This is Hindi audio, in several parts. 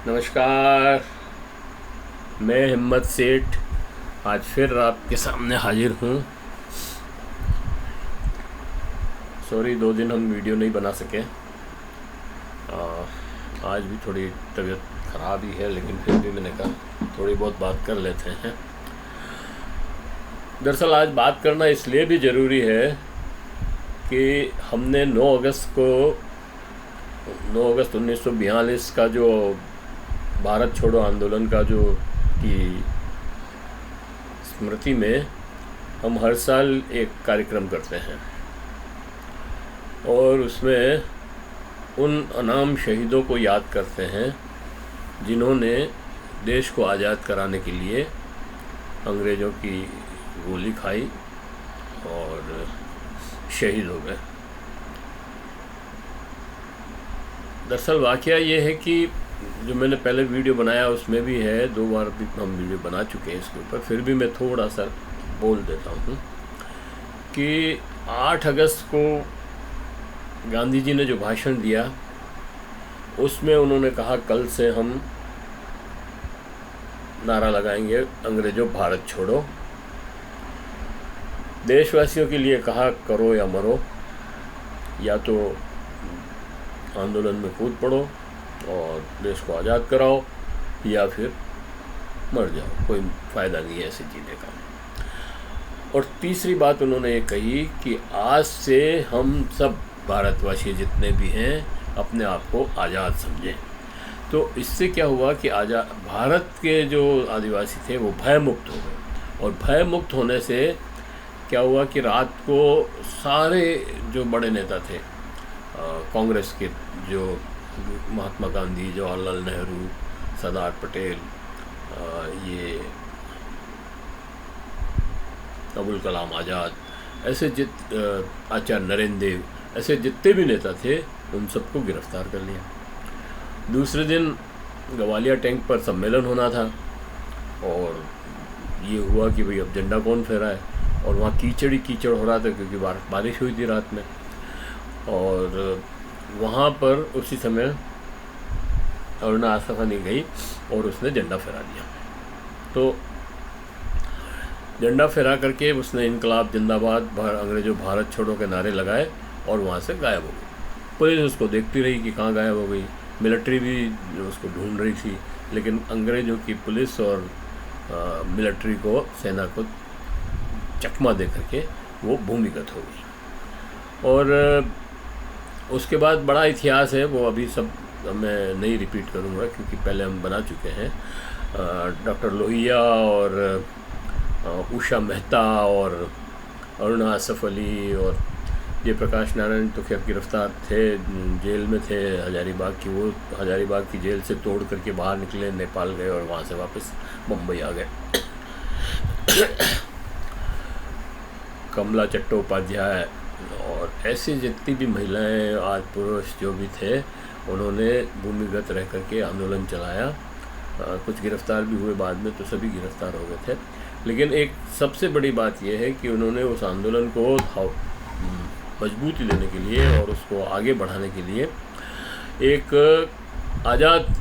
नमस्कार। मैं हिम्मत सेठ आज फिर आपके सामने हाजिर हूँ। सॉरी 2 दिन हम वीडियो नहीं बना सके। आज भी थोड़ी तबीयत ख़राब ही है, लेकिन फिर भी मैंने कहा थोड़ी बहुत बात कर लेते हैं। दरअसल आज बात करना इसलिए भी ज़रूरी है कि हमने 9 अगस्त 1942 का जो भारत छोड़ो आंदोलन का जो की स्मृति में हम हर साल एक कार्यक्रम करते हैं और उसमें उन अनाम शहीदों को याद करते हैं जिन्होंने देश को आज़ाद कराने के लिए अंग्रेज़ों की गोली खाई और शहीद हो गए। दरअसल वाक़या ये है कि जो मैंने पहले वीडियो बनाया उसमें भी है, 2 बार भी हम वीडियो बना चुके हैं इसके ऊपर, फिर भी मैं थोड़ा सा बोल देता हूँ कि 8 अगस्त को गांधी जी ने जो भाषण दिया उसमें उन्होंने कहा कल से हम नारा लगाएंगे अंग्रेज़ों भारत छोड़ो। देशवासियों के लिए कहा करो या मरो, या तो आंदोलन में कूद पड़ो और देश को आज़ाद कराओ या फिर मर जाओ, कोई फ़ायदा नहीं है ऐसे जीने का। और तीसरी बात उन्होंने ये कही कि आज से हम सब भारतवासी जितने भी हैं अपने आप को आज़ाद समझें। तो इससे क्या हुआ कि भारत के जो आदिवासी थे वो भय मुक्त हो गए, और भय मुक्त होने से क्या हुआ कि रात को सारे जो बड़े नेता थे कांग्रेस के, जो महात्मा गांधी, जवाहरलाल नेहरू, सरदार पटेल, ये अबुल कलाम आज़ाद, ऐसे आचार्य नरेंद्र देव, ऐसे जितने भी नेता थे उन सबको गिरफ्तार कर लिया। दूसरे दिन ग्वालियर टैंक पर सम्मेलन होना था और ये हुआ कि भाई अब झंडा कौन फहराए, और वहाँ कीचड़ ही कीचड़ हो रहा था क्योंकि बारिश हुई थी रात में। और वहाँ पर उसी समय अरुणा आसफा नहीं गई और उसने झंडा फहरा दिया। तो झंडा फहरा करके उसने इनकलाब जिंदाबाद, अंग्रेज़ों भारत छोड़ो के नारे लगाए और वहाँ से गायब हो गई। पुलिस उसको देखती रही कि कहाँ गायब हो गई, मिलिट्री भी उसको ढूंढ रही थी, लेकिन अंग्रेज़ों की पुलिस और मिलिट्री को, सेना को चकमा दे करके वो भूमिगत हो गई। और उसके बाद बड़ा इतिहास है, वो अभी सब मैं नहीं रिपीट करूँगा क्योंकि पहले हम बना चुके हैं। डॉक्टर लोहिया और उषा मेहता और अरुणा आसफ अली और जयप्रकाश नारायण तो खैर गिरफ्तार थे, जेल में थे हजारीबाग की। वो हजारीबाग की जेल से तोड़ करके बाहर निकले, नेपाल गए और वहाँ से वापस मुंबई आ गए। कमला चट्टोपाध्याय और ऐसी जितनी भी महिलाएं, आज पुरुष जो भी थे, उन्होंने भूमिगत रह करके आंदोलन चलाया। कुछ गिरफ्तार भी हुए बाद में, तो सभी गिरफ्तार हो गए थे। लेकिन एक सबसे बड़ी बात यह है कि उन्होंने उस आंदोलन को मजबूती देने के लिए और उसको आगे बढ़ाने के लिए एक आज़ाद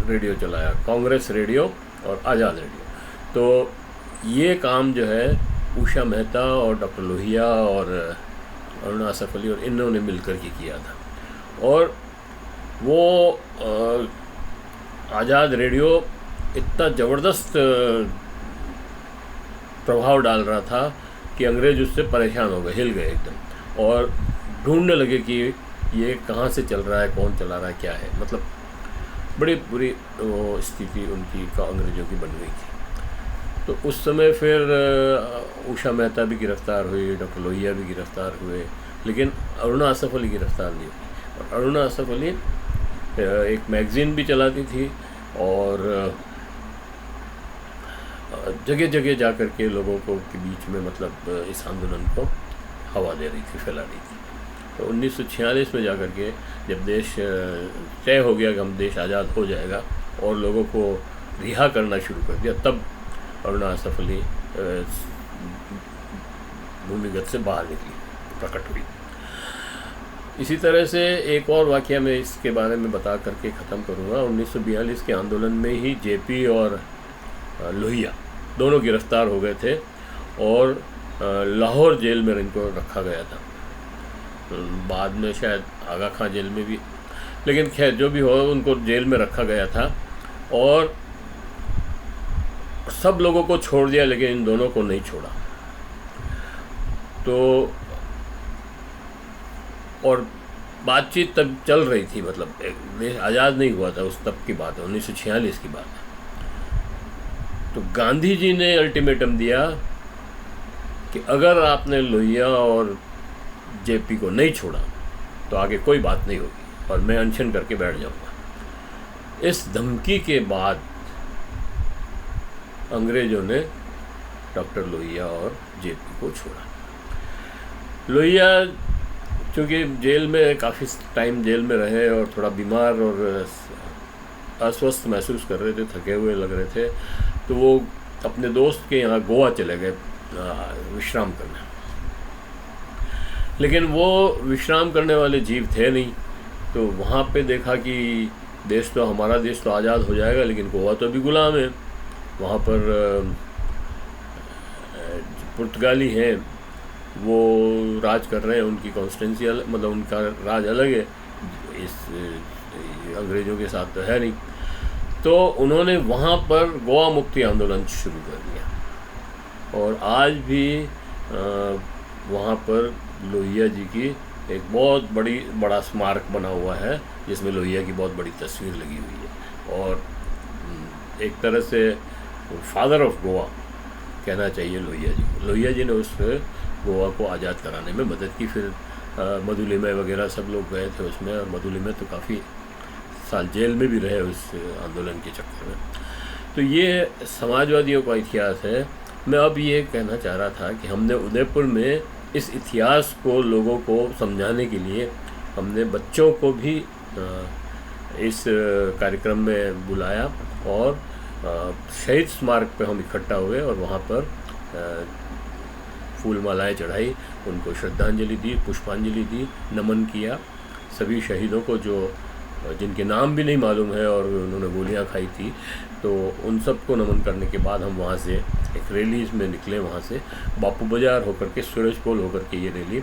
रेडियो चलाया, कांग्रेस रेडियो और आज़ाद रेडियो। तो ये काम जो है उषा मेहता और डॉक्टर लोहिया और अरुणा आसफ अली और इन्होंने मिलकर के किया था। और वो आज़ाद रेडियो इतना ज़बरदस्त प्रभाव डाल रहा था कि अंग्रेज़ उससे परेशान हो गए, हिल गए एकदम, और ढूंढने लगे कि ये कहाँ से चल रहा है, कौन चला रहा है, क्या है। मतलब बड़ी बुरी वो स्थिति उनकी अंग्रेज़ों की बन गई थी। तो उस समय फिर उषा मेहता भी गिरफ़्तार हुई, डॉक्टर लोहिया भी गिरफ़्तार हुए, लेकिन अरुणा आसफ अली गिरफ़्तार नहीं हुई। और अरुणा आसफ अली एक मैगज़ीन भी चलाती थी और जगह जगह जा कर के लोगों को के बीच में मतलब इस आंदोलन को हवा दे रही थी, फैला रही थी। तो 1946 में जा कर के जब देश तय हो गया कि हम देश आज़ाद हो जाएगा और लोगों को रिहा करना शुरू कर दिया, तब अरुणा आसफ अली भूमिगत से बाहर निकली, प्रकट हुई। इसी तरह से एक और वाक़या मैं इसके बारे में बता करके ख़त्म करूँगा। 1942 के आंदोलन में ही जेपी और लोहिया दोनों गिरफ़्तार हो गए थे और लाहौर जेल में इनको रखा गया था। बाद में शायद आगा खां जेल में भी, लेकिन खैर जो भी हो, उनको जेल में रखा गया था और सब लोगों को छोड़ दिया, लेकिन इन दोनों को नहीं छोड़ा। तो और बातचीत तब चल रही थी, मतलब देश आज़ाद नहीं हुआ था, उस तब की बात है, 1946 की बात है। तो गांधी जी ने अल्टीमेटम दिया कि अगर आपने लोहिया और जेपी को नहीं छोड़ा तो आगे कोई बात नहीं होगी और मैं अनशन करके बैठ जाऊंगा। इस धमकी के बाद अंग्रेज़ों ने डॉक्टर लोहिया और जेपी को छोड़ा। लोहिया चूँकि जेल में काफ़ी टाइम जेल में रहे और थोड़ा बीमार और अस्वस्थ महसूस कर रहे थे, थके हुए लग रहे थे, तो वो अपने दोस्त के यहाँ गोवा चले गए विश्राम करने। लेकिन वो विश्राम करने वाले जीव थे नहीं, तो वहाँ पे देखा कि देश तो हमारा देश तो आज़ाद हो जाएगा, लेकिन गोवा तो अभी गुलाम है। वहाँ पर पुर्तगाली हैं, वो राज कर रहे हैं, उनकी कॉन्स्टिट्यूंसी मतलब उनका राज अलग है, इस अंग्रेज़ों के साथ तो है नहीं। तो उन्होंने वहाँ पर गोवा मुक्ति आंदोलन शुरू कर दिया और आज भी वहाँ पर लोहिया जी की एक बहुत बड़ा स्मारक बना हुआ है, जिसमें लोहिया की बहुत बड़ी तस्वीर लगी हुई है और एक तरह से फादर ऑफ गोवा कहना चाहिए लोहिया जी को। लोहिया जी ने उस गोवा को आज़ाद कराने में मदद की। फिर मधुलिमय वगैरह सब लोग गए थे उसमें, और मधुलिमय तो काफ़ी साल जेल में भी रहे उस आंदोलन के चक्कर में। तो ये समाजवादियों का इतिहास है। मैं अब ये कहना चाह रहा था कि हमने उदयपुर में इस इतिहास को लोगों को समझाने के लिए हमने बच्चों को भी इस कार्यक्रम में बुलाया और शहीद स्मारक पे हम इकट्ठा हुए और वहाँ पर फूल मालाएँ चढ़ाई, उनको श्रद्धांजलि दी, पुष्पांजलि दी, नमन किया सभी शहीदों को जो जिनके नाम भी नहीं मालूम है और उन्होंने गोलियां खाई थी। तो उन सबको नमन करने के बाद हम वहाँ से एक रैली में निकले, वहाँ से बापू बाज़ार होकर के सूरज पोल होकर के ये रैली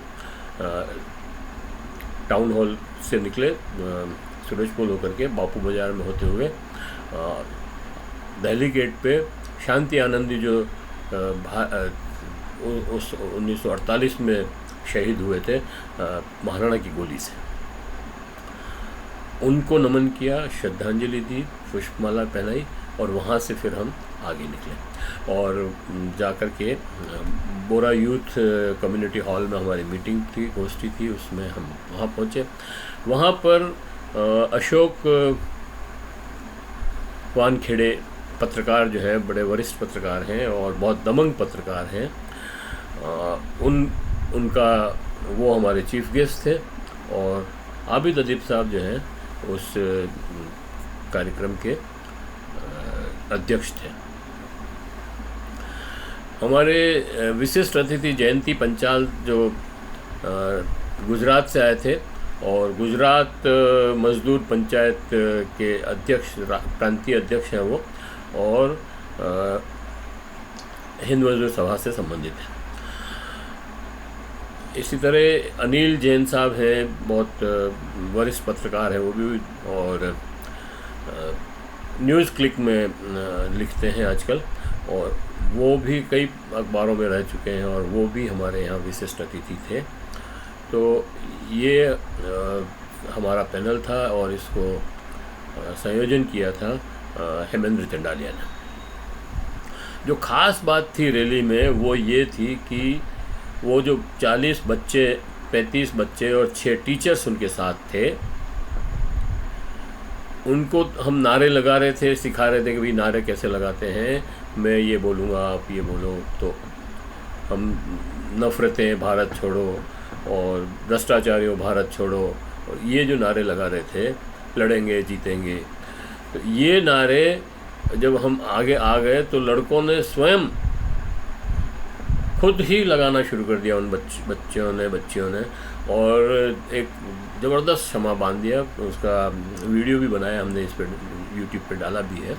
टाउन हॉल से निकले, सूरज पोल होकर के बापू बाज़ार में होते हुए दिल्ली गेट पे शांति आनंदी जो उस 1948 में शहीद हुए थे महाराणा की गोली से, उनको नमन किया, श्रद्धांजलि दी, पुष्पमाला पहनाई और वहाँ से फिर हम आगे निकले और जाकर के बोरा यूथ कम्युनिटी हॉल में हमारी मीटिंग थी, गोष्ठी थी, उसमें हम वहाँ पहुँचे। वहाँ पर अशोक वानखेड़े पत्रकार जो है, बड़े वरिष्ठ पत्रकार हैं और बहुत दमंग पत्रकार हैं, उनका वो हमारे चीफ गेस्ट थे और आबिद अदीब साहब जो हैं उस कार्यक्रम के अध्यक्ष थे। हमारे विशिष्ट अतिथि जयंती पंचाल जो गुजरात से आए थे और गुजरात मजदूर पंचायत के अध्यक्ष, प्रांतीय अध्यक्ष हैं वो, और हिंद मजदूर सभा से संबंधित है। इसी तरह अनिल जैन साहब हैं, बहुत वरिष्ठ पत्रकार हैं वो भी, और न्यूज़ क्लिक में लिखते हैं आजकल, और वो भी कई अखबारों में रह चुके हैं और वो भी हमारे यहाँ विशिष्ट अतिथि थे। तो ये हमारा पैनल था और इसको संयोजन किया था हेमेंद्र चंडालिया ने। जो ख़ास बात थी रैली में वो ये थी कि वो जो 40 बच्चे, 35 बच्चे और 6 टीचर्स उनके साथ थे, उनको हम नारे लगा रहे थे, सिखा रहे थे कि भाई नारे कैसे लगाते हैं, मैं ये बोलूँगा आप ये बोलो, तो हम नफ़रतें भारत छोड़ो और भ्रष्टाचारियों भारत छोड़ो, और ये जो नारे लगा रहे थे, लड़ेंगे जीतेंगे, तो ये नारे जब हम आगे आ गए तो लड़कों ने स्वयं खुद ही लगाना शुरू कर दिया उन बच्चियों ने, और एक ज़बरदस्त क्षमा बांध दिया। उसका वीडियो भी बनाया हमने, इस पर यूट्यूब पे डाला भी है।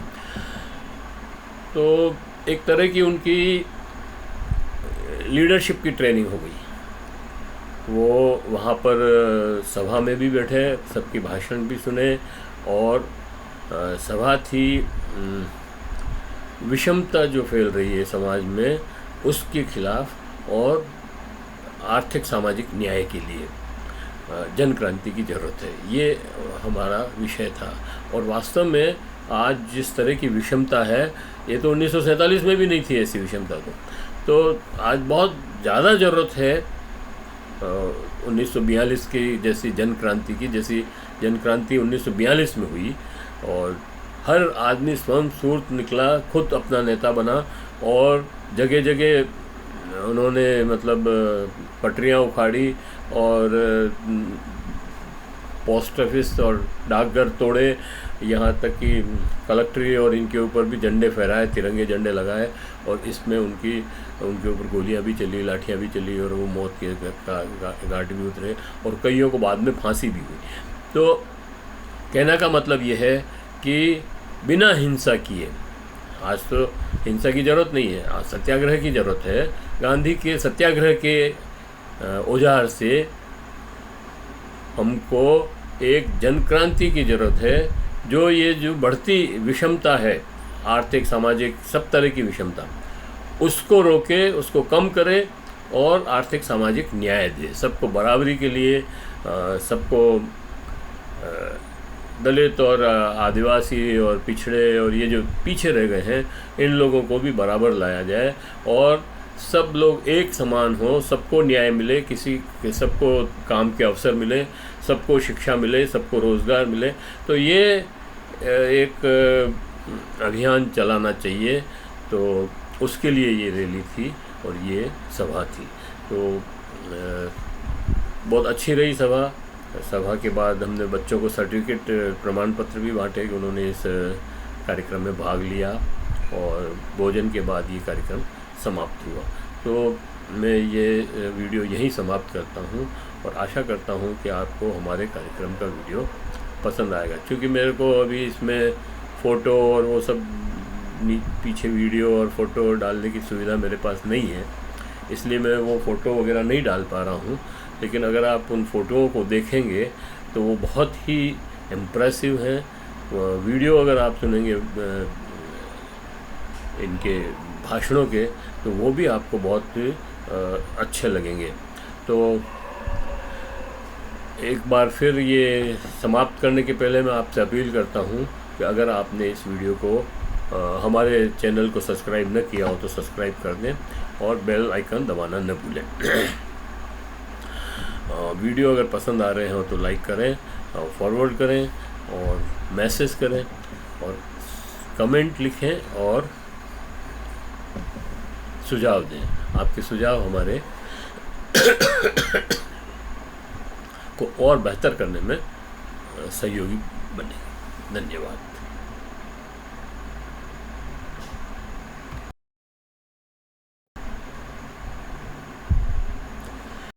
तो एक तरह की उनकी लीडरशिप की ट्रेनिंग हो गई। वो वहाँ पर सभा में भी बैठे, सबकी भाषण भी सुने, और सभा थी विषमता जो फैल रही है समाज में उसके खिलाफ और आर्थिक सामाजिक न्याय के लिए जन क्रांति की ज़रूरत है, ये हमारा विषय था। और वास्तव में आज जिस तरह की विषमता है, ये तो 1947 में भी नहीं थी ऐसी विषमता। तो आज बहुत ज़्यादा ज़रूरत है 1942 की जैसी जन क्रांति की, जैसी जन क्रांति 1942 में हुई। और हर आदमी स्वयं स्फूर्त निकला, खुद अपना नेता बना, और जगह जगह उन्होंने मतलब पटरियाँ उखाड़ी और पोस्ट ऑफिस और डाकघर तोड़े, यहाँ तक कि कलेक्ट्री और इनके ऊपर भी झंडे फहराए, तिरंगे झंडे लगाए, और इसमें उनके ऊपर गोलियां भी चली, लाठियां भी चली, और वो मौत के घाट भी उतरे, और कईयों को बाद में फांसी भी हुई। तो कहने का मतलब ये है कि बिना हिंसा किए, आज तो हिंसा की ज़रूरत नहीं है, आज सत्याग्रह की ज़रूरत है। गांधी के सत्याग्रह के औजार से हमको एक जन क्रांति की ज़रूरत है, जो ये जो बढ़ती विषमता है, आर्थिक सामाजिक सब तरह की विषमता, उसको रोके, उसको कम करे, और आर्थिक सामाजिक न्याय दे सबको, बराबरी के लिए सबको, दलित और आदिवासी और पिछड़े और ये जो पीछे रह गए हैं, इन लोगों को भी बराबर लाया जाए, और सब लोग एक समान हो, सबको न्याय मिले, सबको काम के अवसर मिले, सबको शिक्षा मिले, सबको रोज़गार मिले। तो ये एक अभियान चलाना चाहिए। तो उसके लिए ये रैली थी और ये सभा थी। तो बहुत अच्छी रही सभा। सभा के बाद हमने बच्चों को सर्टिफिकेट, प्रमाण पत्र भी बांटे कि उन्होंने इस कार्यक्रम में भाग लिया, और भोजन के बाद ये कार्यक्रम समाप्त हुआ। तो मैं ये वीडियो यहीं समाप्त करता हूँ, और आशा करता हूँ कि आपको हमारे कार्यक्रम का वीडियो पसंद आएगा। क्योंकि मेरे को अभी इसमें फ़ोटो और वो सब पीछे वीडियो और फ़ोटो डालने की सुविधा मेरे पास नहीं है, इसलिए मैं वो फ़ोटो वगैरह नहीं डाल पा रहा हूँ। लेकिन अगर आप उन फ़ोटोओं को देखेंगे तो वो बहुत ही इम्प्रेसिव हैं। वीडियो अगर आप सुनेंगे इनके भाषणों के, तो वो भी आपको बहुत अच्छे लगेंगे। तो एक बार फिर ये समाप्त करने के पहले मैं आपसे अपील करता हूँ कि अगर आपने इस वीडियो को हमारे चैनल को सब्सक्राइब न किया हो तो सब्सक्राइब कर दें, और बेल आइकन दबाना न भूलें। वीडियो अगर पसंद आ रहे हो तो लाइक करें, फॉरवर्ड करें, और मैसेज करें, और कमेंट लिखें, और सुझाव दें। आपके सुझाव हमारे को और बेहतर करने में सहयोगी बने। धन्यवाद।